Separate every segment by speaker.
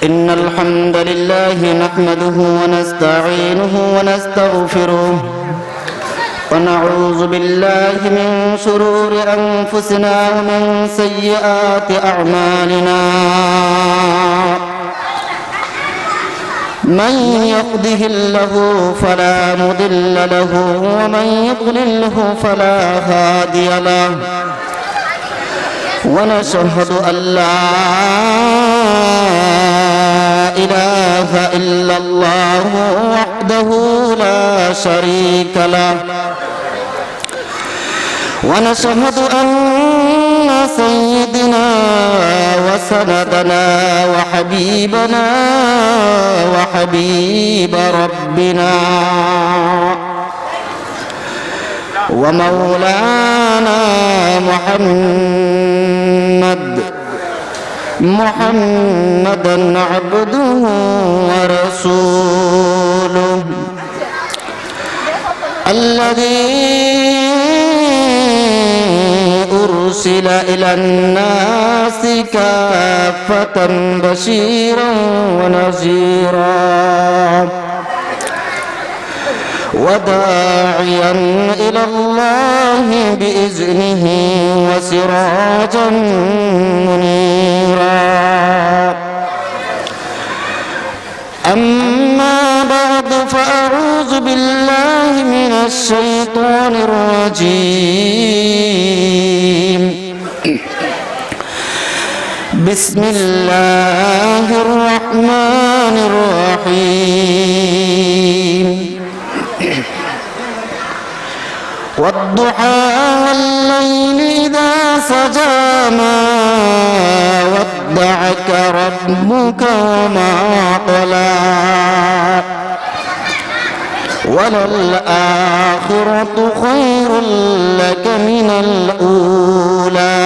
Speaker 1: إن الحمد لله نحمده ونستعينه ونستغفره ونعوذ بالله من شرور أنفسنا ومن سيئات أعمالنا من يهده الله فلا مضل له ومن يضلله فلا هادي له ونشهد أن لا إله إلا الله وحده لا شريك له ونشهد أن سيدنا وسندنا وحبيبنا وحبيب ربنا ومولانا محمدا عبده ورسوله الذي أرسل إلى الناس كافة بشيرا ونذيرا وداعيا إلى الله بإذنه وسراجا منيرا أما بعد فأعوذ بالله من الشيطان الرجيم بسم الله الرحمن الرحيم والضحى والليل إذا سجى ما ودعك ربك وما قلى وللآخرة خير لك من الأولى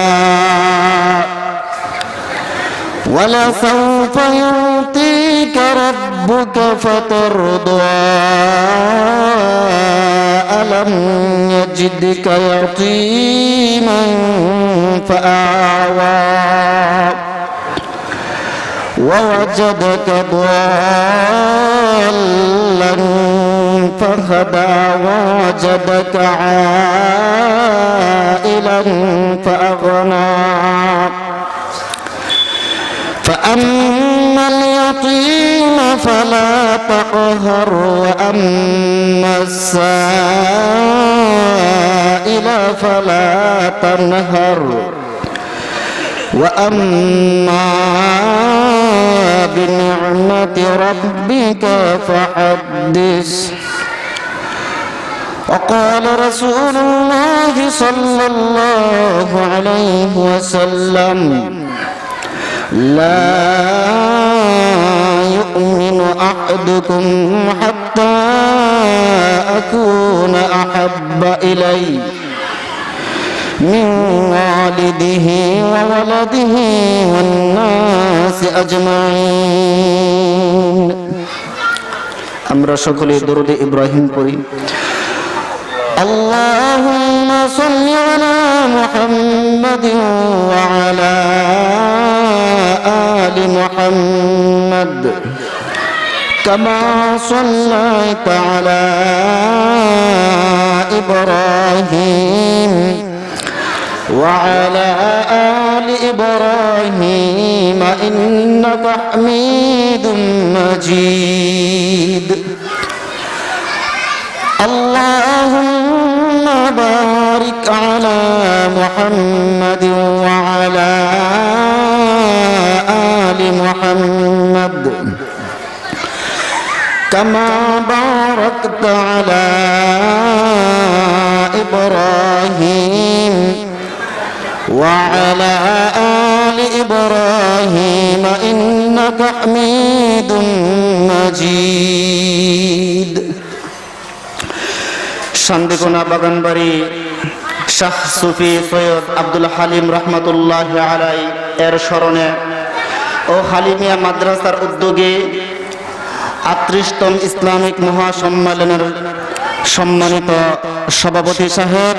Speaker 1: ولسوف يعطيك ربك فترضى ألم يجدك يتيما فآوى ووجدك ضالا فهدى ووجدك عائلا فأغنى فأما اليتيم فلا تقهر وأما السائل فلا تنهر وأما بنعمة ربك فحدث وقال رسول الله صلى الله عليه وسلم لا يؤمن أحدكم حتى أكون أحب إليه من والده وولده والناس أجمعين আমরা সকলে দরুদ ইব্রাহিম পড়ি اللهم صل على محمد وعلى آل محمد كما صليت على إبراهيم وعلى آل إبراهيم إنك حميد مجيد اللهم بارك على محمد وعلى آل محمد كما باركت على إبراهيم وعلى آل إبراهيم إنك حميد مجيد শান্তিকোনা বাগানবাড়ি শাহ সুফি সৈয়দ আব্দুল হালিম রহমতুল্লাহ আলাই এর স্মরণে ও হালিমিয়া মাদ্রাসার উদ্যোগে ৩৮তম ইসলামিক মহাসম্মেলনের সম্মানিত সভাপতি সাহেব,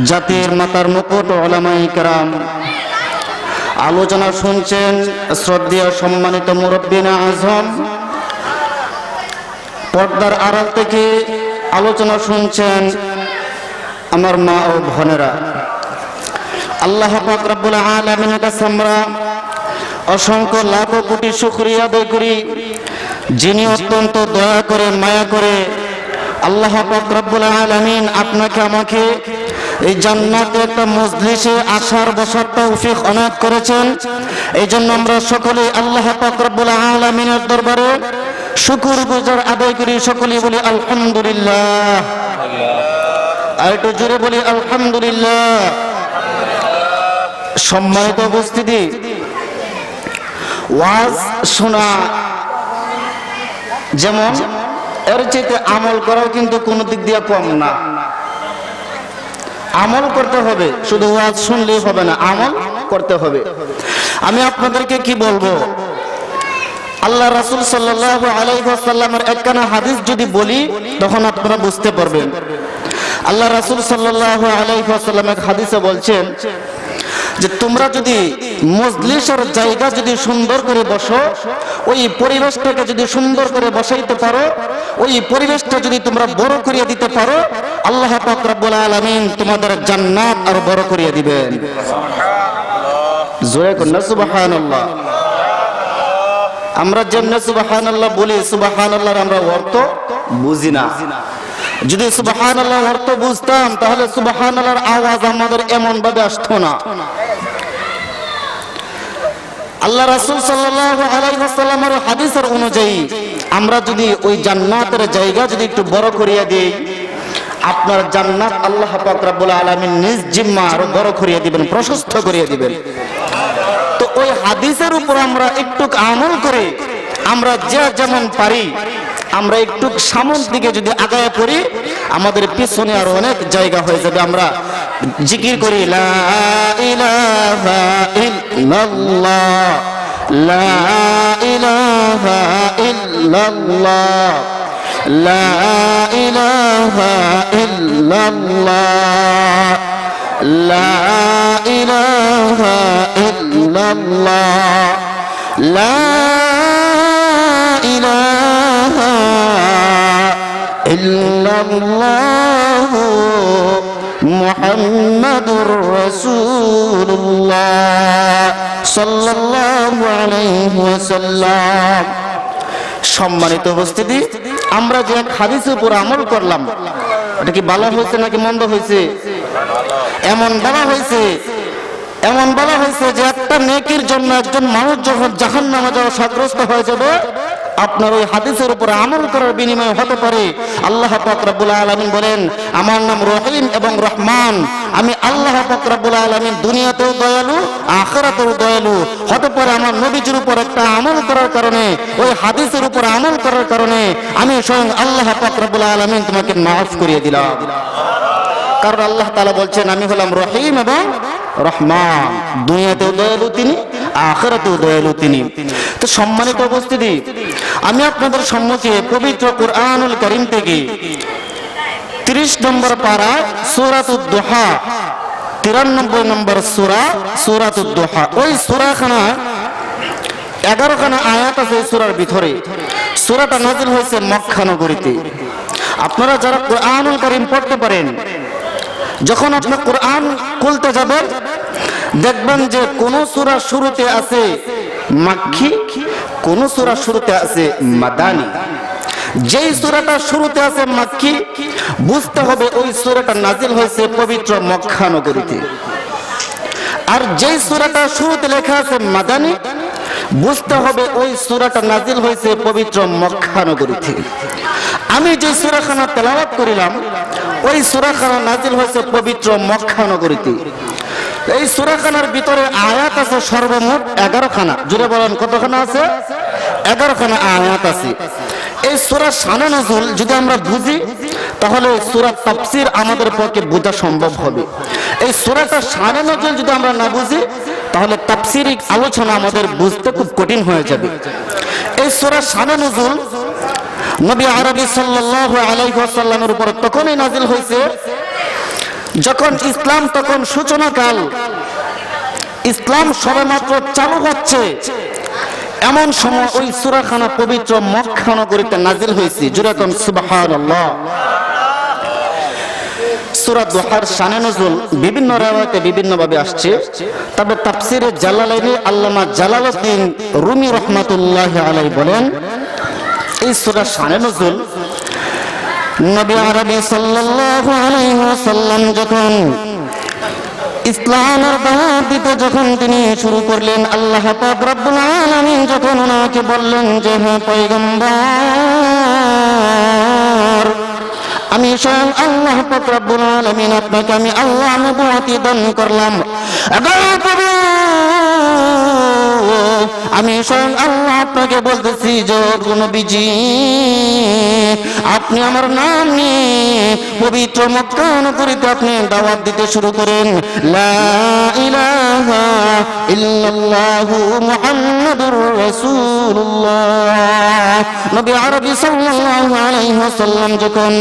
Speaker 1: জাতির মাতার মুকুট ওলামায়ে কেরাম, আলোচনা শুনছেন শ্রদ্ধেয় সম্মানিত মুরব্বিনা আজম, পর্দার আড়াল থেকে আলোচনা শুনছেন আমার মা ও বোনেরা। আল্লাহ পাক রব্বুল আলামিনের কাছে আমরা অসংখ্য লাখো কোটি শুকরিয়া আদায় করি, যিনি অত্যন্ত দয়া করে মায়া করে আল্লাহ পাক রব্বুল আলামিন আপনাকে আমাকে এই জান্নাতে একটা মজলিসে আসার বসার তৌফিক অনায়াত করেছেন। এই জন্য আমরা সকলে আল্লাহ পাক রব্বুল আলামিনের দরবারে শুকরগুজার আদায় করি। সকলেই বলি আলহামদুলিল্লাহ। আর একটু জোরে বলি আলহামদুলিল্লাহ। সম্মানিত উপস্থিতি, ওয়াজ শোনা যেমন, এর চাইতে আমল করাও কিন্তু কোনো দিক দিয়ে কম না। আমল করতে হবে, শুধু ওয়াজ শুনলেই হবে না, আমল করতে হবে। আমি আপনাদেরকে কি বলবো, আল্লাহ রাসূল সাল্লাল্লাহু আলাইহি ওয়াসাল্লামের একখানা হাদিস যদি বলি তখন আপনারা বুঝতে পারবেন। আল্লাহ রাসূল সাল্লাল্লাহু আলাইহি ওয়াসাল্লাম এক হাদিসে বলছেন যে তোমরা যদি মজলিসের জায়গা যদি সুন্দর করে বসো, ওই পরিবেশটাকে যদি সুন্দর করে বসাইতে পারো, ওই পরিবেশটা যদি তোমরা বড় করিয়ে দিতে পারো, আল্লাহ পাক রব্বুল আলামিন তোমাদের জান্নাত আর বড় করিয়ে দিবেন। জোরে কন্যা সুবহানাল্লাহ। আমরা যেমন সুবহানাল্লাহ বলি, সুবহানাল্লাহর আমরা অর্থ বুঝি না। যদি সুবহানাল্লাহর অর্থ বুঝতাম তাহলে সুবহানাল্লাহর আওয়াজ আমাদের এমন ভাবে আসতো না। আল্লাহ রাসূল সাল্লাল্লাহু আলাইহি ওয়াসাল্লামের হাদিসের অনুযায়ী আমরা যদি ওই জান্নাতের জায়গা যদি একটু বড় করিয়ে দেই, আপনার জান্নাত আল্লাহ পাক রব্বুল আলামিন নিজ জিম্মা আরো বড় করিয়ে দিবেন, প্রশস্ত করিয়ে দিবেন। তো ওই হাদিসের উপর আমরা একটু আমল করে আমরা যে যেমন পারি আমরা একটু সামনের দিকে যদি আগায় পড়ি, আমাদের পিছনে আরো অনেক জায়গা হয়ে যাবে। আমরা জিকির করি লা ইলাহা ইল্লাল্লাহ, লা ইলাহা ইল্লাল্লাহ, লা ইলাহা ইল্লাল্লাহ, লা ইলাহা ইল্লাল্লাহ, লা ইলাহা ইল্লাল্লাহ মুহাম্মাদুর রাসূলুল্লাহ সাল্লাল্লাহু আলাইহি ওয়াসাল্লাম। সম্মানিত উপস্থিতি, আমরা যে হাদিসের উপর আমল করলাম, এটা কি ভালো হয়েছে নাকি মন্দ হয়েছে? এমন বলা হয়েছে, এমন বলা হয়েছে যে একটা নেকির জন্য একজন মানুষ যখন জাহান্নামে যাওয়া সাগ্রস্ত হয়ে যাবে, আপনার ওই হাদিসের উপর আমল করার বিনিময়ে হতে পারে আল্লাহ পাক রব্বুল আলামিন বলেন, আমার নাম রহিম এবং রহমান, আমি আল্লাহ পাক রব্বুল আলামিন দুনিয়াতেও দয়ালু আখিরাতেও দয়ালু। হতে পারে আমার নবীজির উপর একটা আমল করার কারণে, ওই হাদিসের উপর আমল করার কারণে আমি স্বয়ং আল্লাহ পাক রব্বুল আলামিন তোমাকে মাফ করিয়ে দিলাম। কারণ আল্লাহ তাআলা বলছেন আমি হলাম রহিম এবং রহমান, দুনিয়াতেও দয়ালু তিনি, আখিরাতেও দয়ালু তিনি। তো সম্মানিত উপস্থিতি, আমি আপনাদের সম্মুখে পবিত্র কুরআনুল কারীম থেকে 30 নম্বর পারা সূরাতুদ দুহা, 93 নম্বর সূরা সূরাতুদ দুহা, ওই সূরাখানা 11খানা আয়াত আছে এই সূরার ভিতরে। সূরাটা নাযিল হয়েছে মক্কা নগরীতে। আপনারা যারা কুরআনুল কারীম পড়তে পারেন, যখন আপনি কোরআন খুলতে যাবেন দেখবেন যে কোন সূরা শুরুতে আছে মাক্কি, কোন সূরা শুরুতে আছে মাদানী। যেই সূরাটা শুরুতে আছে মাক্কি, বুঝতে হবে ওই সূরাটা নাজিল হয়েছে পবিত্র মক্কা নগরীতে। আর যেই সূরাটা শুরুতে লেখা আছে মাদানী, বুঝতে হবে ওই সূরাটা নাজিল হয়েছে পবিত্র মক্কা নগরীতে। আমি যে সূরাখানা তেলাওয়াত করিলাম, ওই সূরাখানা নাজিল হয়েছে পবিত্র মক্কা নগরীতে। এই সূরাখানার ভিতরে আয়াত আছে সর্বমোট 11খানা। জুড়ে বলেন কতখানা আছে? 11খানা আয়াত আছে। এই সূরা শানে নজুল যদি আমরা বুঝি, তাহলে সূরা তাফসীর আমাদের পক্ষে বোঝা সম্ভব হবে। এই সূরাটা শানে নজুল যদি আমরা না বুঝি, তাহলে তাফসীরিক আলোচনা আমাদের বুঝতে খুব কঠিন হয়ে যাবে। এই সূরা শানে নজুল নবী আরবি সাল্লাল্লাহু আলাইহি ওয়াসাল্লামের উপর তখনই নাজিল হয়েছে যখন ইসলাম তখন সূচনাকাল, ইসলাম সবেমাত্র চালু হচ্ছে, এমন সময় ওই সূরাখানা পবিত্র মক্কা নগরীতে নাজিল হয়েছে। জোরে কোন সুবহানাল্লাহ। সূরা দুহার শানে নজুল বিভিন্ন রাওয়ায়াতে বিভিন্ন ভাবে আসছে। তবে তাফসীরে জালালাইনে আল্লামা জালালউদ্দিন রুমি রাহমাতুল্লাহি আলাইহি বলেন, এই সূরার শানে নজুল নবী আরবি সাল্লাল্লাহু আলাইহি ওয়াসাল্লাম যখন ইসলামের দাওয়াত দিতে যখন তিনি শুরু করলেন, আল্লাহ পাক রব্বুল আলামিন যখন ওনাকে বললেন যে হে পয়গম্বর, আমি স্বয়ং আল্লাহ পাক রব্বুল আলামিন আপনাকে আমি আল্লাহ নবুয়তি দান করলাম। আমি স্বয়ং আল্লাহ আপনাকে বলতেছি যে নবীজি, আপনি আমার নাম নিয়ে পবিত্র মক্কা নগরীতে আপনি দাওয়াত দিতে শুরু করেন, লা ইলাহা ইল্লাল্লাহু মুহাম্মাদুর রাসূলুল্লাহ। নবী আরবি সাল্লাল্লাহু আলাইহি ওয়াসাল্লাম যখন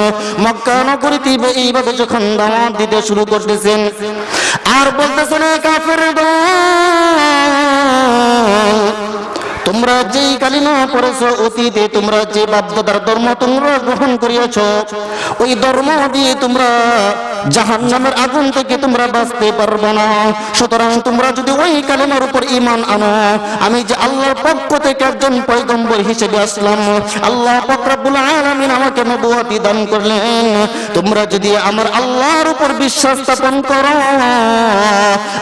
Speaker 1: মক্কা নগরীতে এইভাবে যখন দাওয়াত দিতে শুরু করতেছেন, আর বলতেছেন কাফের দল, তোমরা যেই কালিমা পড়েছো অতীতে, তোমরা যে বাপদাদার ধর্ম তোমরা গ্রহণ করিয়াছ, ওই ধর্ম দিয়ে তোমরা জাহান্নামের আগুন থেকে তোমরা বাঁচতে পারবে না। সুতরাং তোমরা যদি ওই কালিমার উপর ঈমান আনো, আমি যে আল্লাহর পক্ষ থেকে একজন পয়গম্বর হিসেবে আসলাম, আল্লাহ পাক রব্বুল আলামিন আমাকে নবুয়তি দান করলেন, তোমরা যদি আমার আল্লাহর উপর বিশ্বাস স্থাপন করো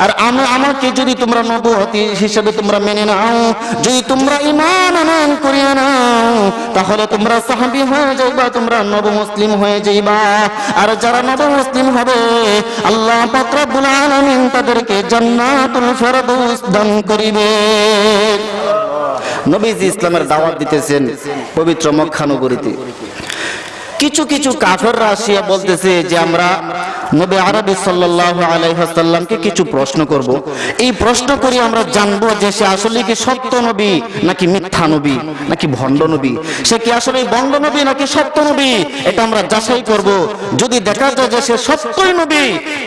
Speaker 1: আর আমাকে যদি তোমরা নবুয়তি হিসেবে তোমরা মেনে নাও, যদি তোমরা ঈমান আনয়ন করিয়া নাও, তাহলে তোমরা সাহাবী হয়ে যাইবা, তোমরা নব মুসলিম হয়ে যাইবা। আর যারা নব মুসলিম হবে, আল্লাহ পাক রব্বুল আলামিন তাদেরকে জান্নাতুল ফেরদৌস দান করিবে। নবীজি ইসলামের দাওয়াত দিতেছেন পবিত্র মক্কা নগরীতে। কিছু কিছু কাফেররা আসিয়া বলতেছে যে আমরা নবী আরবি সাল্লাল্লাহু আলাইহি ওয়াসাল্লামকে কিছু প্রশ্ন করব, এই প্রশ্ন করি আমরা জানবো যে সে আসলে কি সত্য নবী নাকি মিথ্যা নবী নাকি ভণ্ড নবী, সে কি আসলে ভণ্ড নবী নাকি সত্য নবী, এটা আমরা যাচাই করব। যদি দেখা যায় যে সে সত্যই নবী,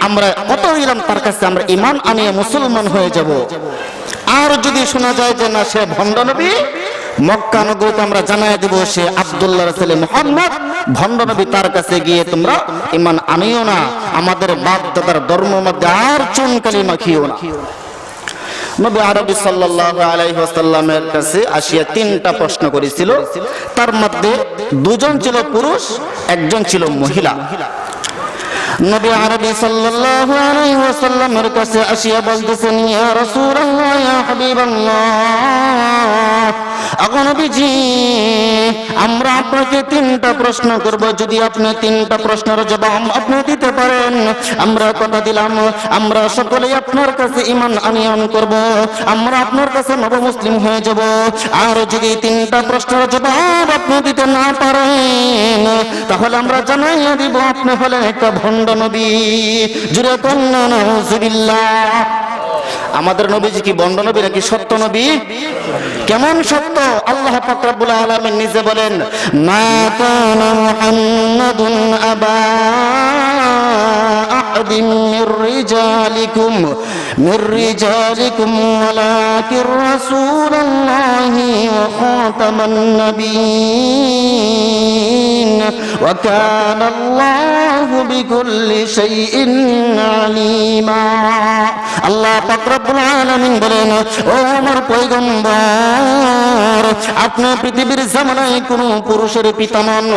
Speaker 1: আমরা কত হইলাম তার কাছে আমরা ঈমান আনিয়ে মুসলমান হয়ে যাব। আর যদি শোনা যায় যে না সে ভণ্ড নবী, মক্কা নগরীতে আমরা জানাই দেব সে আব্দুল্লাহর ছেলে মুহাম্মদ ভণ্ড নবী, তার কাছে গিয়ে তোমরা ঈমান আনিও না, আমাদের বাপ দাদার ধর্ম মধ্যে আর চুনকালি মাখিও না। নবী আরবি সাল্লাল্লাহু আলাইহি ওয়াসাল্লামের কাছে আসিয়া তিনটা প্রশ্ন করেছিল, তার মধ্যে দুজন ছিল পুরুষ, একজন ছিল মহিলা। নবী আরবি সাল্লাল্লাহু আলাইহি ওয়াসাল্লামের কাছে আসিয়া বলতেছেন, ইয়া রাসূলুল্লাহ, ইয়া হাবিবাল্লাহ, আগো নবীজি, আমরা আপনাকে তিনটা প্রশ্ন করব, যদি আপনি তিনটা প্রশ্নের জবাব আপনি দিতে পারেন, আমরা কথা দিলাম আমরা সকলেই আপনার কাছে ঈমান আনয়ন করব, আমরা আপনার কাছে নব মুসলিম হয়ে যাব। আর যদি তিনটা প্রশ্নের জবাব আপনি দিতে না পারেন, তাহলে আমরা জানাইয়া দিব আপনি হলেন একটা ভণ্ড নবী। জুরে কন্না নাউযুবিল্লাহ। আমাদের নবীজি কি ভণ্ড নবী নাকি সত্য নবী? কেমন সত্য? আল্লাহ পাক রব্বুল আলামিন নিজে বলেন, মা কানা মুহাম্মাদুন আবা আহাদিন মির রিজালিকুম ওয়ালাকির রাসূলুল্লাহি ওয়া খাতামান নাবিয়্যিন ওয়া কানা আল্লাহু বিকুল্লি শাইইন আলীমা। আল্লাহ পাক রব্বুল আলামিন বলেন, ও আমার পয়গম্বর, আপনি পৃথিবীর জামানায় কোনো পুরুষের পিতা নন,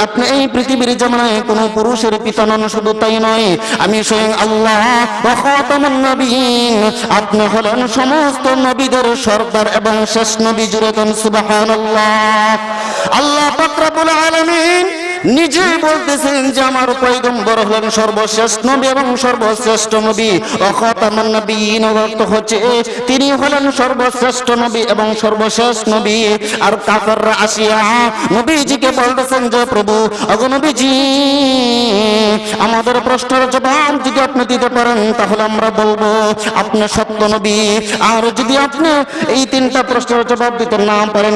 Speaker 1: আপনি এই পৃথিবীর জামানায় কোনো পুরুষের পিতা নন। শুধু তাই নয়, আমি স্বয়ং আল্লাহ ওয়া খাতামুন নবিয়্যিন, আপনি হলেন সমস্ত নবীদের সরদার এবং শেষ নবী। জুরে কোন সুবহানাল্লাহ। আল্লাহ পাক রব্বুল আলামিন নিজে বলতেছেন যে আমার পয়গম্বর হলেন সর্বশেষ নবী এবং সর্বশ্রেষ্ঠ নবী। ওয়া খাতামুন নবিয়্যিন অর্থ হচ্ছে তিনি হলেন সর্বশ্রেষ্ঠ নবী এবং সর্বশেষ নবী। আর কাফেররা আসিয়া নবীজিকে বলতেছেন যে প্রভু, ওগো নবীজি, আমাদের প্রশ্নের জবাব যদি আপনি দিতে পারেন তাহলে আমরা বলবো আপনি সত্য নবী। আর যদি আপনি এই তিনটা প্রশ্নের জবাব দিতে না পারেন,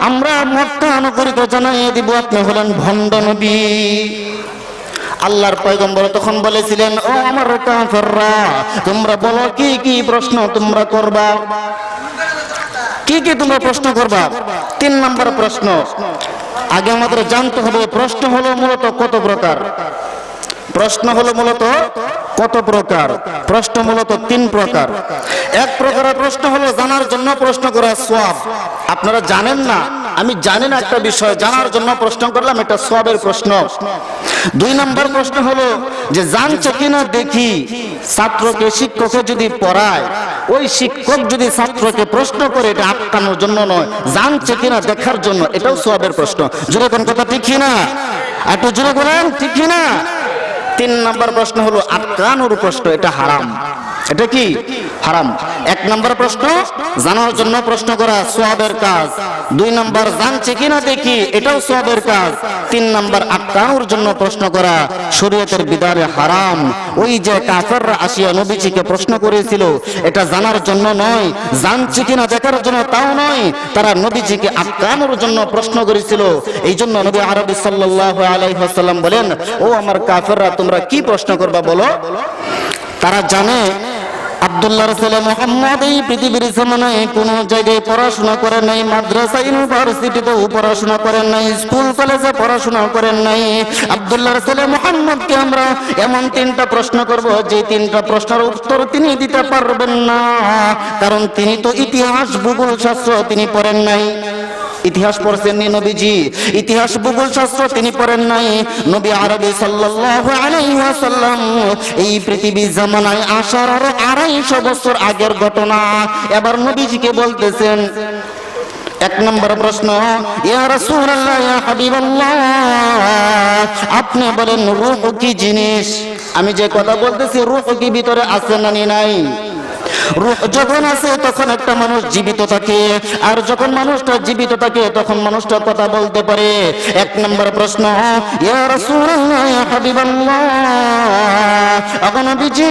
Speaker 1: আমরা মক্কা নগরীতে জানাইয়ে দিব আপনি হলেন ভণ্ড নবী। আল্লাহর পয়গম্বর তখন বলেছিলেন, ও আমার কাফেররা, তোমরা বলো কি কি প্রশ্ন তোমরা করবা, কি কি তোমরা প্রশ্ন করবা। 3 নম্বর প্রশ্ন, আগে আমাদের জানতে হবে প্রশ্ন হলো মূলত কত প্রকার। প্রশ্ন হলো মূলত কত প্রকার? প্রশ্ন মূলত 3 প্রকার। এক প্রকারের প্রশ্ন হলো জানার জন্য প্রশ্ন করা সওয়াব। আপনারা জানেন না, আমি জানি না একটা বিষয়, জানার জন্য প্রশ্ন করলাম, এটা সওয়াবের প্রশ্ন। 2 নম্বর প্রশ্ন হলো যে জানছে কিনা দেখি। ছাত্রকে শিক্ষকে যদি পড়ায়, ওই শিক্ষক যদি ছাত্রকে প্রশ্ন করে, এটা আটকানোর জন্য নয়, জানছে কিনা দেখার জন্য, এটাও সওয়াবের প্রশ্ন। জোরে কোন কথা ঠিক কিনা? একটু জোরে বলেন ঠিক কিনা? 3 নম্বর প্রশ্ন হলো আটকানোর প্রশ্ন, এটা হারাম। এটা কি? হারাম। 1 নম্বর প্রশ্ন জানার জন্য প্রশ্ন করা, সওয়াবের কাজ। 2 নম্বর জানছে কিনা দেখি, এটাও সওয়াবের কাজ। 3 নম্বর আটকানোর জন্য প্রশ্ন করা, শরীয়তের বিধানে হারাম। ওই যে কাফেররা আসিয়া নবীজিকে প্রশ্ন করেছিল, এটা জানার জন্য নয়, জানছে কিনা দেখার জন্য তাও নয়, তারা নবীজিকে আটকানোর জন্য প্রশ্ন করেছিল। এই জন্য নবী আরবি সাল্লাল্লাহু আলাইহি ওয়াসাল্লাম বলেন, ও আমার কাফেররা, তোমরা কি প্রশ্ন করবা বলো। তারা জানে আব্দুল্লাহর ছেলে মুহাম্মদ এই পৃথিবীর জমানায় কোন জায়গায় পড়াশোনা করেন নাই, মাদ্রাসা ইউনিভার্সিটিতেও পড়াশোনা করেন নাই, স্কুল কলেজে পড়াশোনা করেন নাই। আব্দুল্লাহর ছেলে মুহাম্মদকে আমরা এমন 3টা প্রশ্ন করব, যে 3টা প্রশ্নের উত্তর তিনি দিতে পারবেন না, কারণ তিনি তো ইতিহাস ভূগোল শাস্ত্র তিনি পড়েন নাই। ইতিহাস পড়ছেন নি নবীজি? ইতিহাস ভূগোল শাস্ত্র তিনি পড়েন নাই। নবী আরবি সাল্লাল্লাহু আলাইহি ওয়াসাল্লাম এই পৃথিবী জামানায় আসার আরো 250 বছর আগের ঘটনা এবার নবীজিকে বলতেছেন। 1 নম্বর প্রশ্ন, ইয়া রাসূলুল্লাহ, ইয়া হাবিবাল্লাহ, আপনি বলেন রূহ কি জিনিস? আমি যে কথা বলতেছি, রূহ কি ভিতরে আছে না নাই? রূহ যখন আছে তখন একটা মানুষ জীবিত থাকে, আর যখন মানুষটা জীবিত থাকে তখন মানুষটা কথা বলতে পারে। 1 নম্বর প্রশ্ন, ইয়া রাসূলুল্লাহ, ইয়া হাবিবাল্লাহ, নবীজি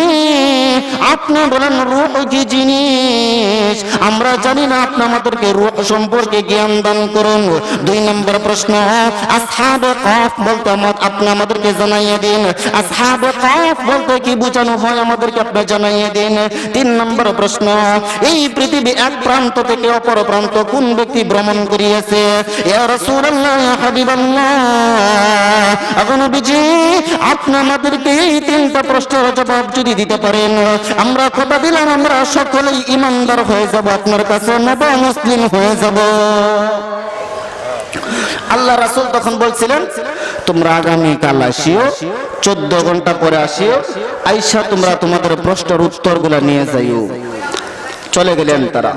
Speaker 1: আপনি বলেন রূহ কি জিনিস? আমরা জানি না, আপনি আমাদেরকে রূহ সম্পর্কে জ্ঞান দান করুন। 2 নম্বর প্রশ্ন, আসহাবে কাফ বলতে আপনি আমাদেরকে জানাইয়ে দিন। আসহাবে কাফ বলতে কি বোঝানো হয় আমাদেরকে আপনি জানাইয়ে দিন। 3 নম্বর প্রশ্ন, এই পৃথিবী এক প্রান্ত থেকে অপর প্রান্ত কোন ব্যক্তি ভ্রমণ করিয়েছে? ইয়া রাসূলুল্লাহ, ইয়া হাবিবাল্লাহ, নবীজি আপনি আমাদেরকে এই 3টা প্রশ্নের জবাব যদি দিতে পারেন, আমরা কথা দিলাম আমরা সকলেই ঈমানদার হয়ে যাব, আপনার কাছে নবী মুসলিম হয়ে যাব। আল্লাহ রাসূল তখন বলছিলেন, তোমরা আগামীকাল আসিও, 14 ঘন্টা পরে আসিও, আইসা তোমরা তোমাদের প্রশ্নের উত্তরগুলো নিয়ে যাইও। চলে গেলেন তারা।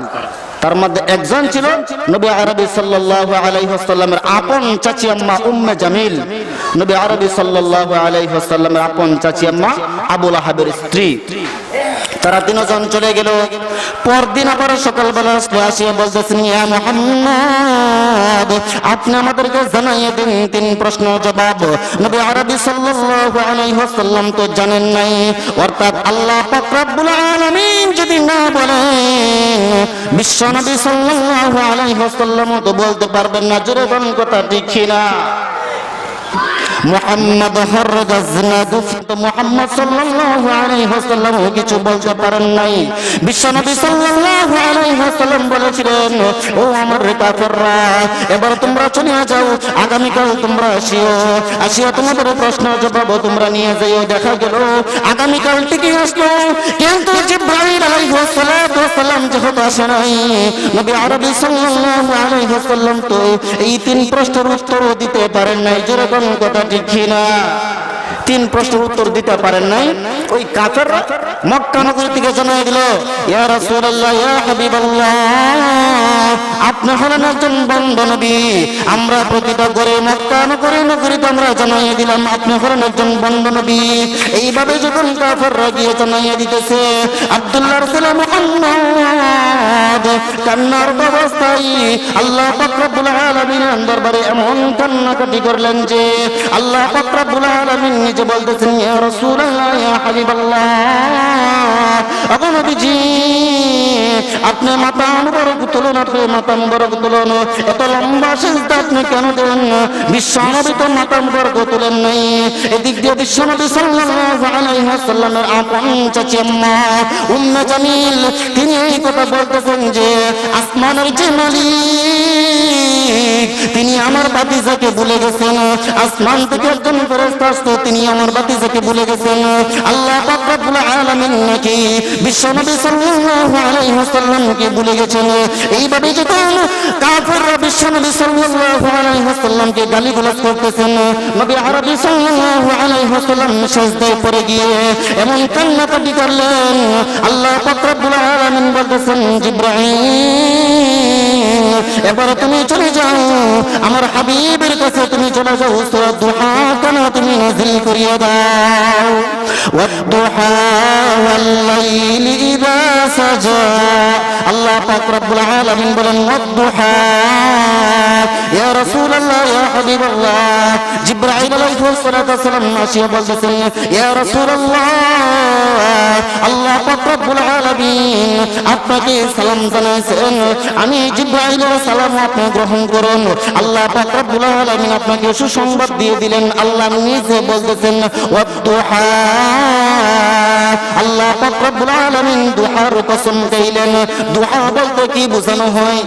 Speaker 1: তার মধ্যে একজন ছিল নবী আরবি সাল্লাল্লাহু আলাইহি ওয়াসাল্লামের আপন চাচি আম্মা উম্মে জামিল। নবী আরবি সাল্লাল্লাহু আলাইহি ওয়াসাল্লামের আপন চাচি আম্মা আবু লাহাবের স্ত্রী। তারা 3 জন চলে গেল। পরদিন আবার সকালবেলা আসিয়া বলতেছেন, ইয়া মুহাম্মদ আপনি আমাদেরকে জানাইয়ে দিন 3 প্রশ্ন জবাব। নবী আরবি সাল্লাল্লাহু আলাইহি ওয়াসাল্লাম তো জানেন নাই, অর্থাৎ আল্লাহ পাক রব্বুল আলামিন যদি না বলেন, বিশ্ব নবী সাল্লাল্লাহু আলাইহি ওয়াসাল্লাম তো বলতে পারবেন না। জোরে কোন কথা ঠিক না? মুহাম্মদ হরদাজনা দুফত মুহাম্মদ সাল্লাল্লাহু আলাইহি ওয়াসাল্লাম কিছু বলতে পারেন নাই। বিশ্বনবী সাল্লাল্লাহু আলাইহি ওয়াসাল্লাম বলেছিলেন, ও আমার কাফেররা, এবার তোমরা চলে যাও, আগামীকাল তোমরা আসিয়া তোমাদের প্রশ্ন জবাব তোমরা নিয়ে যাও। দেখা গেল আগামীকাল ঠিকই আসলো, কিন্তু জিবরাইল আলাইহিস সালাম যেহেতু আসে নাই, নবী আরবি সাল্লাল্লাহু আলাইহি ওয়াসাল্লাম তো এই 3 প্রশ্নের উত্তর দিতে পারেন নাই। যেরকম কথা ঠিক না? 3 প্রশ্নের উত্তর দিতে পারেন নাই। ওই কাফেররা মক্কা নগরী থেকে জানিয়ে দিল, ইয়া রাসূলুল্লাহ, ইয়া হাবিবাল্লাহ, আপনি হলেন একজন বন্ধু নবী। আমরা প্রতিটা করে মক্কা নগরীতে আমরা জানিয়ে দিলাম আপনি হলেন একজন বন্ধু নবী। এইভাবে যখন কাফেররা গিয়ে জানিয়ে দিতেছে, আব্দুল্লাহর ছেলে মুহাম্মদ কান্নার অবস্থায় আল্লাহ পাক রব্বুল আলামিনের দরবারে এমন কান্নাকাটি করলেন যে আল্লাহ পাক রব্বুল আলামিন নিজে বলতেছেন, ইয়া রাসূলুল্লাহ, ইয়া হাবিবাল্লাহ, নবীজি আপনি মাথা মুবারক তুলুন, আপনি মাথা মুবারক তুলুন। এত লম্বা সিজদা আপনি কেন দেন? বিশ্ব বিশ্বনবী তো মাথা মুবারক তুলেন নাই, এদিক দিয়ে বিশ্বনবী সাল্লাল্লাহু আলাইহি ওয়াসাল্লামের আপন চাচি আম্মা উম্মে জামিল তিনি এই কথা বলতেছেন যে আসমানের যে মালিক তিনি আমার ভাতিজাকে ভুলে গেছেন, আসমান থেকে একজন ফেরেশতা আসতো তিনি আমার ভাতিজাকে ভুলে গেছেন। আল্লাহ পাক রব্বুল আলামিন নাকি বিশ্বনবী সাল্লাল্লাহু আলাইহি ওয়াসাল্লামকে ভুলে গেছেন। এইভাবে যখন কাফেররা বিশ্বনবী সাল্লাল্লাহু আলাইহি ওয়াসাল্লামকে গালিগালাজ করতেছেন, নবী আরবি সাল্লাল্লাহু আলাইহি ওয়াসাল্লাম সিজদায় পড়ে গিয়ে এমন কান্নাকাটি করলেন। আল্লাহ পাক রব্বুল আলামিন বলতেছেন জিবরাইল এবার তুমি চলে যাও আমার হাবিবের কাছে, তুমি চলে যাও সূরা দুহা কেন তুমি নাযিল করিয়ে দাও। ওয়াদ-দুহা ওয়াল-লাইলি ইযা সাজা, আল্লাহ পাক রব্বুল আলামিন বলেন ওয়াদ-দুহা ইয়া রাসূলুল্লাহ ইয়া হাবিবাল্লাহ। জিবরাইল আলাইহিস সালাম আসিয়া বলতেছেন ইয়া রাসূলুল্লাহ আল্লাহ পাক রব্বুল আলামিন আপনাকে সালাম জানাইছেন, আমি জিবরাইলের সালাম আপনি গ্রহণ করুন। আল্লাহ পাক রব্বুল আলামিন আপনাকে সুসংবাদ দিয়ে দিলেন। আল্লাহ নিজে বলতেছেন ওয়াদ-দুহা, আল্লাহ পাক রব্বুল আলামিন দুহার কসম কইলেন। দুহা বলতে কি বোঝানো হয়?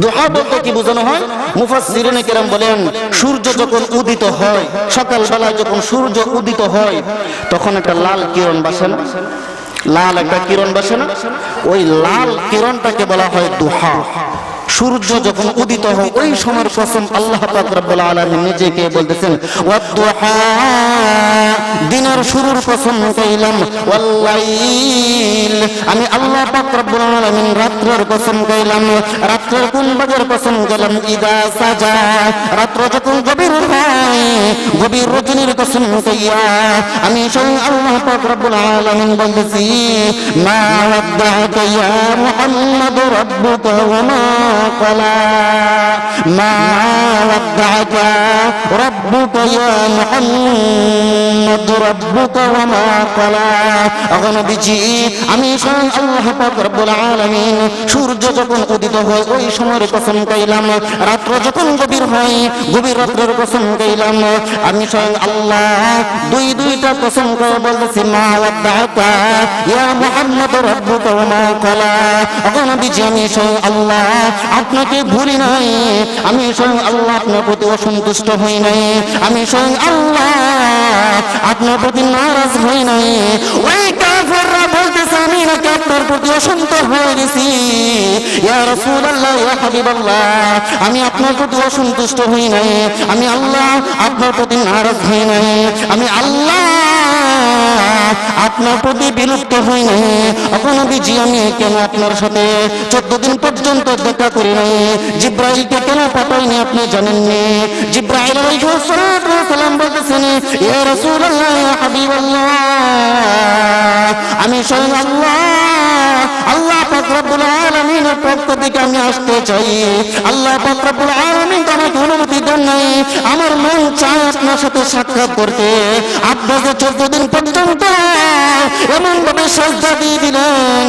Speaker 1: দুহা বলতে কি বোঝানো হয়? মুফাসসিরিনে কেরাম বলেন সূর্য যখন উদিত হয়, সকালবেলা যখন সূর্য উদিত হয় তখন একটা লাল কিরণ বাসে না, লাল একটা কিরণ বাসে না, ওই লাল কিরণটাকে বলা হয় দুহা। সূর্য যখন উদিত হয় ওই সময়ের কসম আল্লাহ পাক রব্বুল আলামিন নিজেকে বলতেছেন ওয়াদ-দুহা, দিনের শুরুর কসম কইলাম, ওয়াল-লাইল আমি আল্লাহ পাক রব্বুল আলামিন রাত্রের কসম কইলাম, রাত্রের কোন ভাগের কসম কইলাম ইদা সাজা, রাত্র যখন গভীর হয় গভীর রজনীর কসম কইয়া আমি স্বয়ং আল্লাহ পাক রব্বুল আলামিন বলতেছি মা ওয়াদ্দাকা ইয়া মুহাম্মদ রাব্বুকা ওয়া মা قلا ما ودعك ربك يا محمد ربك وما قلا। নবীজি আমি স্বয়ং আল্লাহ পাক রব্বুল আলামিন সূর্য যখন উদিত হয় ওই সময়ের কসম কইলাম, রাত্র যখন গভীর হয় গভীর রাত্রের কসম কইলাম, আমি স্বয়ং আল্লাহ দুইটা কসম করে বলতেছি মা ওয়াদ্দাকা ইয়া মুহাম্মদ রাব্বুকা ওয়া মা ক্বালা। নবীজি আমি স্বয়ং আল্লাহ আপনাকে ভুলি নাই, আমি স্বয়ং আল্লাহ আপনার প্রতি অসন্তুষ্ট হই নাই, আমি স্বয়ং আল্লাহ আপনার প্রতি নারাজ হই নাই। ওই কাফেররা বলতেছে আমি নাকি আপনার প্রতি অসন্তুষ্ট হয়ে গেছি। ইয়া রাসূলুল্লাহ ইয়া হাবিবাল্লাহ আমি আপনার প্রতি অসন্তুষ্ট হই নাই, আমি আল্লাহ আপনার প্রতি নারাজ হই নাই, আমি আল্লাহ আপনার প্রতি বিরক্ত হই নাই। নবীজি আমি কেন আপনার সাথে 14 দিন পর্যন্ত দেখা করি নাই? জিবরাইলকে কেন পাঠাইনি আপনি জানেননি? জিবরাইল আলাইহিস সালাম বলতেছেন ইয়া রাসূলুল্লাহ ইয়া হাবিবাল্লাহ আমি স্বয়ং আল্লাহ পাক রব্বুল আলামিনের পক্ষ থেকে আমি আসতে চাই। আল্লাহ পাক রব্বুল আলামিন আমাকে অনুমতি দেন নাই, আমার মন চায় আপনার সাথে সাক্ষাৎ করতে। আপনাকে 14 দিন পর্যন্ত এমন ভাবে সাজদা দিয়ে দিলেন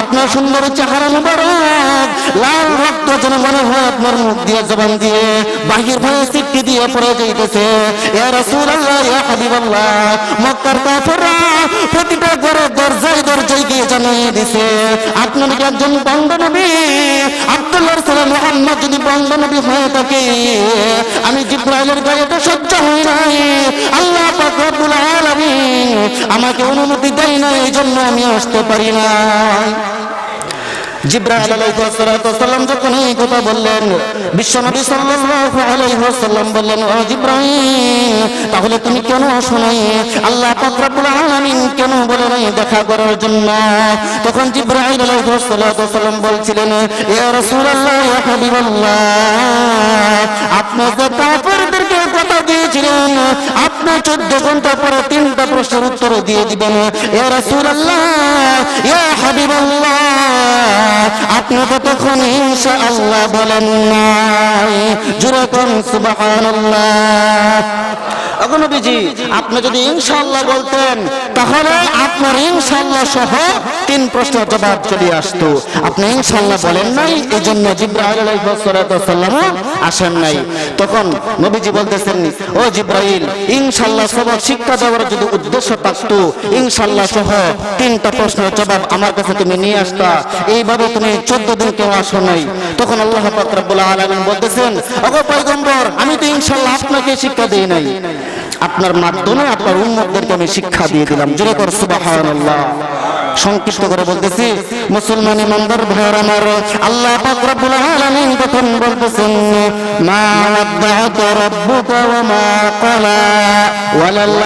Speaker 1: আপনার সুন্দর চেহারা মুবারক লাল রক্ত যেন মনে হয় আপনার মুখ দিয়ে জবান দিয়ে বাহির ভাবে সিটকে দিয়ে পড়ে যাইতেছে। ইয়া রাসূলুল্লাহ ইয়া হাবিবাল্লাহ মক্কার কাফেররা প্রতিটা ঘরের দরজায় গিয়ে জানিয়ে দিছে আপনার কি একজন বন্ধ নবী, আব্দুল্লাহর ছেলে মুহাম্মদ যদি বন্ধ নবী হয়ে থাকে আমি জিবরাইলের গায়ে তো সহ্য হই নাই, আল্লাহ পাক রব্বুল আলামিন আমাকে অনুমতি দেয় না, এই জন্য আমি আসতে পারি না। জিবরাইল আলাইহিস সালাম যখন এই কথা বললেন বিশ্বনবী সাল্লাল্লাহু আলাইহি ওয়াসাল্লাম বললেন ও জিবরাইল তাহলে তুমি কেন আসো নাই? আল্লাহ পাক রব্বুল আলামিন কেন বলে নাই দেখা করার জন্য? তখন জিবরাইল আলাইহিস সালাম বলছিলেন ইয়া রাসূলুল্লাহ ইয়া হাবিবাল্লাহ আপনি যে কাফেরদেরকে কথা দিয়েছিলেন আপনি 14 ঘন্টা পরে 3টা প্রশ্নের উত্তর দিয়ে দিবেন। ইয়া রাসূলুল্লাহ ইয়া হাবিবাল্লাহ আপনি তো তখন ইনশাআল্লাহ বলেন নাই। জোরে কোন সুবহানাল্লাহ। ওগো নবীজি, আপনি যদি ইনশাআল্লাহ বলতেন তাহলে আপনার ইনশাআল্লাহ সহ 3 প্রশ্নের জবাব চলে আসতো। আপনি ইনশাআল্লাহ বলেন নাই, এজন্য জিবরাইল আলাইহিস সালাম আসেন নাই। তখন নবীজি বলতেছেন, ও জিবরাইল, ইনশাআল্লাহ সবার শিক্ষা দেওয়ার যদি উদ্দেশ্য থাকতো, ইনশাআল্লাহ সহ 3টা প্রশ্নের জবাব আমার কাছে তুমি নিয়ে আসতা। এইভাবে তুমি 14 দিন কেউ আসো নাই। তখন আল্লাহ পাক রব্বুল আলামিন বলতেছেন, ওগো পয়গম্বর, আমি তো ইনশাআল্লাহ আপনাকে শিক্ষা দেই নাই, আপনার মাধ্যমে আপনার উম্মতদেরকে আমি শিক্ষা দিয়ে দিলাম। জোরে কর সুবহানাল্লাহ। সংক্ষিপ্ত করে বলতেছি, মুসলমান ইমানদার ভাইরা আমার, আল্লাহ পাক রব্বুল আলামিন তখন বলতেছেন, মা ওয়াদ্দাআকা রাব্বুকা ওয়া মা ক্বালা ওয়ালাল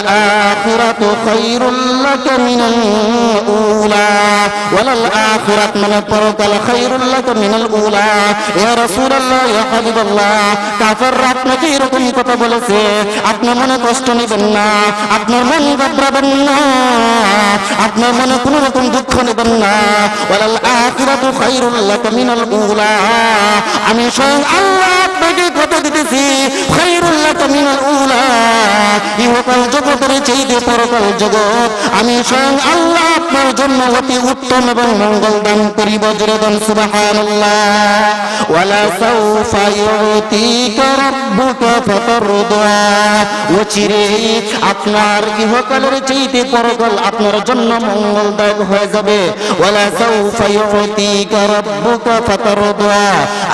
Speaker 1: আখিরাতু খায়রুল লাকা মিনাল উলা। ওয়ালাল আখিরাত মানে পরকাল, খায়রুল লাকা মিনাল উলা। ইয়া রাসূলুল্লাহ, ইয়া হাবিবাল্লাহ, কাফেররা আপনাকে এরকম কথা বলেছে, আপনি মনে কষ্ট নেবেন না, আপনার মন ঘাবড়াবেন না, আপনার মনে কোনো দুঃখ নেবেন না। ওয়ালাল আখিরাতু খায়রুল লাকা মিনাল উলা। আমি স্বয়ং আল্লাহ আপনাকে কথা দিতেছি, খায়রুল লাকা মিনাল উলা, ইহকাল জগতের চাইতে পরকাল জগৎ আমি স্বয়ং আল্লাহ আপনার জন্য অতি উত্তম এবং মঙ্গল দান করিব। জোরে বলেন সুবহানাল্লাহ। ওয়ালা সাউফা ইউতিকা রাব্বুকা ফাতারদা। ওচিরে আপনার ইহকালের চাইতে পরকাল আপনার জন্য মঙ্গলদায়ক হয়ে যাবে। ওয়ালা সাউফা ইউতিকা রাব্বুকা ফাতারদা।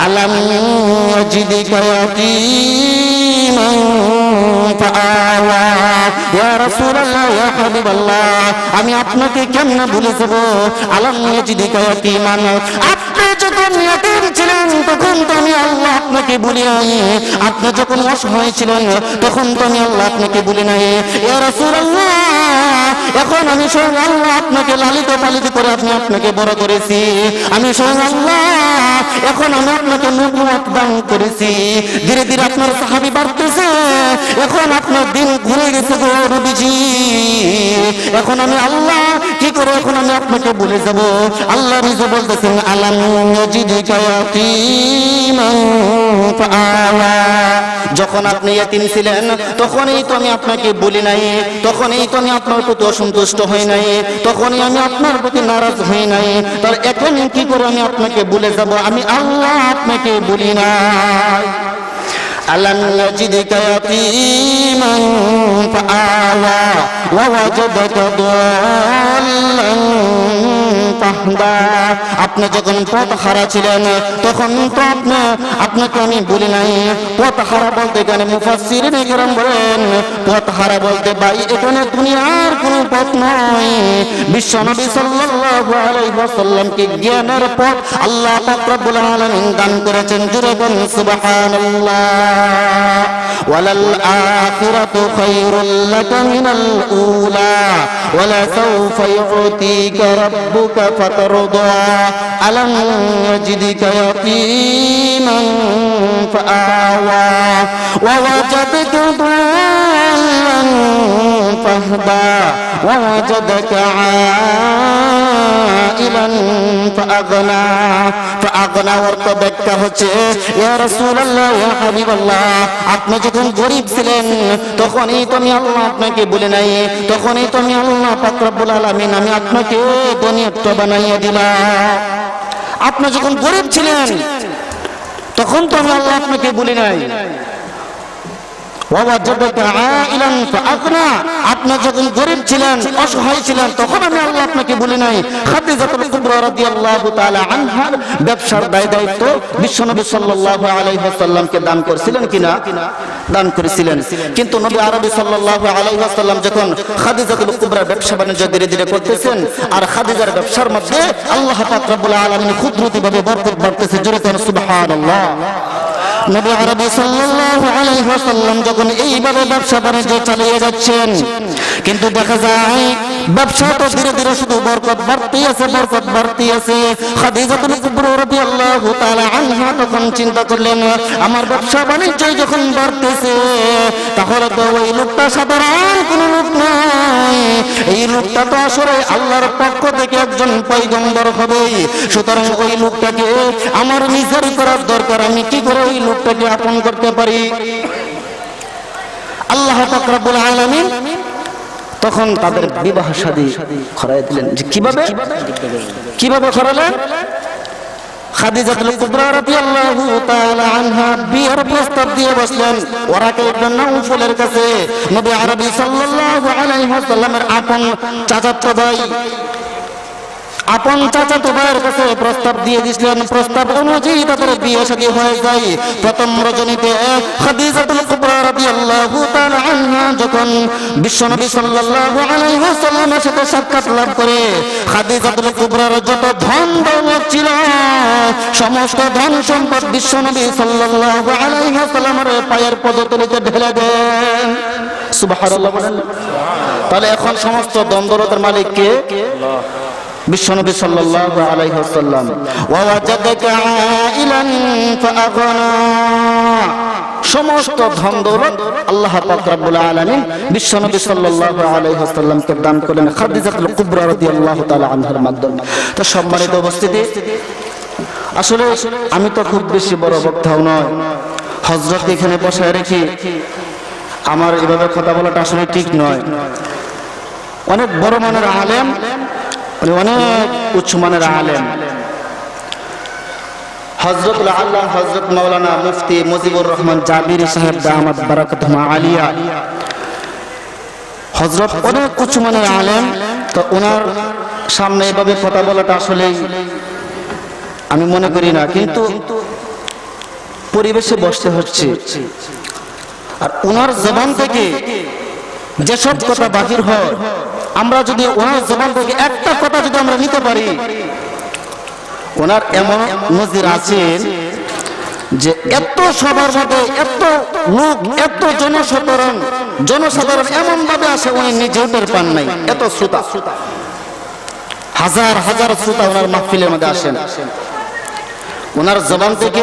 Speaker 1: আলাম ইয়াজিদিকা ইয়াতীমান ফাআওয়া। ইয়া রাসূলুল্লাহ, ইয়া হাবিবাল্লাহ, আমি আপনাকে কেমনে ভুলে যাব? আলাম ইয়াজিদিকা ইয়াতীমান, আপনি যখন ইয়াতীম ছিলেন তখন তো আমি আল্লাহ আপনাকে ভুলি নাই, আপনি যখন অসহায় ছিলেন তখন তো আমি আল্লাহ আপনাকে ভুলি নাই। ইয়া রাসূলুল্লাহ, এখন আমি স্বয়ং আল্লাহ আপনাকে লালিত পালিত করে আপনাকে বড় করেছি। আমি স্বয়ং আল্লাহ এখন আমি আপনাকে নবুয়ত দান করেছি। ধীরে ধীরে আপনার সাহাবী বাড়তেছে, এখন আপনার দিন ঘুরে গেছে গো নবীজি। এখন আমি আল্লাহ কি করে এখন আমি আপনাকে ভুলে যাব? আল্লাহ নিজে বলতেছেন, আলাম ইয়াজিদিকা ইয়াতীমান ফাআওয়া। যখন আপনি ইয়াতীম ছিলেন তখনই তো আমি আপনাকে বলি নাই, তখনই তো আমি আপনার প্রতি অসন্তুষ্ট হই নাই, তখনই আমি আপনার প্রতি নারাজ হই নাই। তার এখন কি করে আমি আপনাকে ভুলে যাব? আমি আল্লাহ আপনাকে বলি নাই। আলাম ইয়াজিদিকা ইয়াতীমান ফাআওয়া ওয়া ওয়াজাদাকা দাল্লান ফাহদা। আপনি যখন পথ হারা ছিলেন তখন তো আপনাকে আমি বলি নাই। পথ হারা বলতে এখানে মুফাসসিরিনে কেরাম বলেন, পথ হারা বলতে ভাই এখানে দুনিয়ার কোনো পথ নয়, বিশ্বনবী সাল্লাল্লাহু আলাইহি ওয়াসাল্লামকে জ্ঞানের পথ আল্লাহ পাক রব্বুল আলামিন দান করেছেন। জোরে বলেন সুবহানাল্লাহ। ওয়ালাল আখিরাতু খায়রুল লাকা মিনাল উলা ওয়ালা সাউফা ইউতিকা রাব্বুকা ফাতারদা। আলাম ইয়াজিদিকা ইয়াতীমান ফাআওয়া ওয়া ওয়াজাদাকা দাল্লান ফাহদা ওয়া ওয়াজাদাকা আইলান ফাআগনা। ফাআগনা অর্থ ব্যাখ্যা হচ্ছে, ইয়া রাসূলুল্লাহ, ইয়া হাবিবাল্লাহ, আপনি যখন গরীব ছিলেন তখনই তো আমি আল্লাহ আপনাকে বলে নাই, তখনই তো আমি আল্লাহ পাক রব্বুল আলামিন আমি আপনাকে ধনীত্ব বানাইয়া দিলাম। আপনি যখন গরীব ছিলেন তখন তো আমি আল্লাহ আপনাকে বলি নাই। আপনি যখন গরীব ছিলেন, অসহায় ছিলেন, তখন আমি আল্লাহ আপনাকে বলি নাই। খাদিজাতুল কুবরা রাদিয়াল্লাহু তাআলা আনহার ব্যবসার দায়িত্ব বিশ্বনবী সাল্লাল্লাহু আলাইহি ওয়াসাল্লামকে দান করেছিলেন কিনা? দান করেছিলেন। কিন্তু নবী আরবি সাল্লাল্লাহু আলাইহি ওয়াসাল্লাম যখন খাদিজাতুল কুবরার ব্যবসা বাণিজ্য ধীরে ধীরে করতেছেন, আর খাদিজার ব্যবসার মধ্যে আল্লাহ পাক রব্বুল আলামিন কুদরতিভাবে বরকত বাড়তেছে। জোরে বলেন সুবহানাল্লাহ। নবী আরবি সাল্লাল্লাহু আলাইহি ওয়াসাল্লাম যখন এইভাবে ব্যবসা বাণিজ্য চালিয়ে যাচ্ছেন, কিন্তু দেখা যায় ব্যবসা তো ধীরে ধীরে শুধু বরকত বাড়তেই আছে, বরকত বাড়তেই আছে। খাদিজাতুল কুবরা রাদিয়াল্লাহু তাআলা আনহা তখন চিন্তা করলেন, আমার ব্যবসা বাণিজ্য যখন বাড়তেছে তাহলে তো ওই লোকটা সাধারণ কোনো লোক নয়, এই লোকটা তো আসলে আল্লাহর পক্ষ থেকে একজন পয়গম্বর হবে। সুতরাং ওই লোকটাকে আমার নিজের করার দরকার। আমি কি করে ওই লোকটাকে আপন করতে পারি? আল্লাহ পাক রব্বুল আলামিন তখন তাদের বিবাহ শাদী করায় দিলেন। যে কিভাবে করালেন? খাদিজাতুল কুবরা রাদিয়াল্লাহু তাআলা আনহা বিয়ের প্রস্তাব দিয়ে বসলেন ওরাকা ইবনে নাউফলের কাছে। নবী আরবি সাল্লাল্লাহু আলাইহি ওয়াসাল্লামের আপন চাচাতো ভাইয়ের কাছে প্রস্তাব দিয়ে দিয়েছিলেন। প্রস্তাব অনুযায়ী তাদের বিয়ে শাদী হয়ে যায়। প্রথম রজনীতে খাদিজাতুল কুবরা রাদিয়াল্লাহু তাআলা আনহা যখন বিশ্বনবী সাল্লাল্লাহু আলাইহি ওয়াসাল্লামের সাথে সাক্ষাৎ লাভ করে, খাদিজাতুল কুবরার যত ধন দৌলত ছিল সমস্ত ধন সম্পদ বিশ্বনবী সাল্লাল্লাহু আলাইহি ওয়াসাল্লামের পায়ের পদতলিতে ঢেলে দেন। সুবহানাল্লাহ বলেন। তাহলে এখন সমস্ত ধন দৌলতের মালিক কে? বিশ্বনবী সাল্লাল্লাহু আলাইহি ওয়াসাল্লাম। ওয়া ওয়াজাদাকা আইলান ফাআগনা, সমস্ত ধন দৌলত আল্লাহ পাক রব্বুল আলামিন বিশ্বনবী সাল্লাল্লাহু আলাইহি ওয়াসাল্লামকে দান করলেন খাদিজাতুল কুবরা রাদিয়াল্লাহু তাআলা আনহার মাধ্যমে। তো সম্মানিত উপস্থিতি, আসলে আমি তো খুব বেশি বড় বক্তাও নয়, হযরত এখানে বসায় রেখে আমার এভাবে কথা বলাটা আসলে ঠিক নয়। অনেক বড় মানের আলেম, অনেক উচ্চ মানের আলেম, হযরতুল আল্লাহ হযরত মাওলানা মুফতি মুজিবুর রহমান জাবিরি সাহেব দামাত বারাকাতুহু আলিয়া, হযরত অনেক উচ্চ মানের আলেম। তো ওনার সামনে এভাবে কথা বলাটা আসলে আমি মনে করি না, কিন্তু পরিবেশে বসতে হচ্ছে। আর ওনার জবান থেকে যেসব কথা বাহির হয়, আমরা যদি ওনার জবান থেকে একটা কথা যদি আমরা নিতে পারি, ওনার এমন নজির আছেন যে এত সবার মধ্যে এত লোক, এত জনসাধারণ এমন ভাবে আসে উনি নিজেও টের পান নাই। এত শ্রোতা, হাজার হাজার শ্রোতা ওনার মাহফিলের মধ্যে আসেন। ওনার জবান থেকে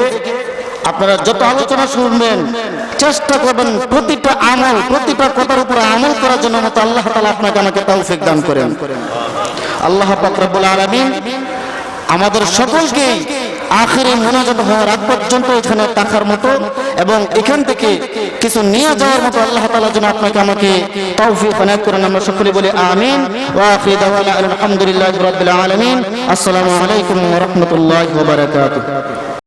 Speaker 1: আপনারা যত আলোচনা শুনবেন চেষ্টা করবেন প্রতিটা আমল, প্রতিটা কথার উপর আমল করার জন্য মতো আল্লাহ তাআলা আপনাকে আমাকে তৌফিক দান করেন। আল্লাহ পাক রব্বুল আলামিন আমাদের সকলকে আখিরে মুনাজাত হওয়ার আগ পর্যন্ত এখানে থাকার মতো এবং এখান থেকে কিছু নিয়ে যাওয়ার মতো আল্লাহ তাআলা যেন আপনাকে আমাকে তৌফিক এনায়েত করেন। আমরা সকলে বলি আমিন। ওয়া আখিরু দাওয়ানা আলহামদুলিল্লাহি রাব্বিল আলামিন। আসসালামু আলাইকুম ওয়া রাহমাতুল্লাহি ওয়া বারাকাতুহু।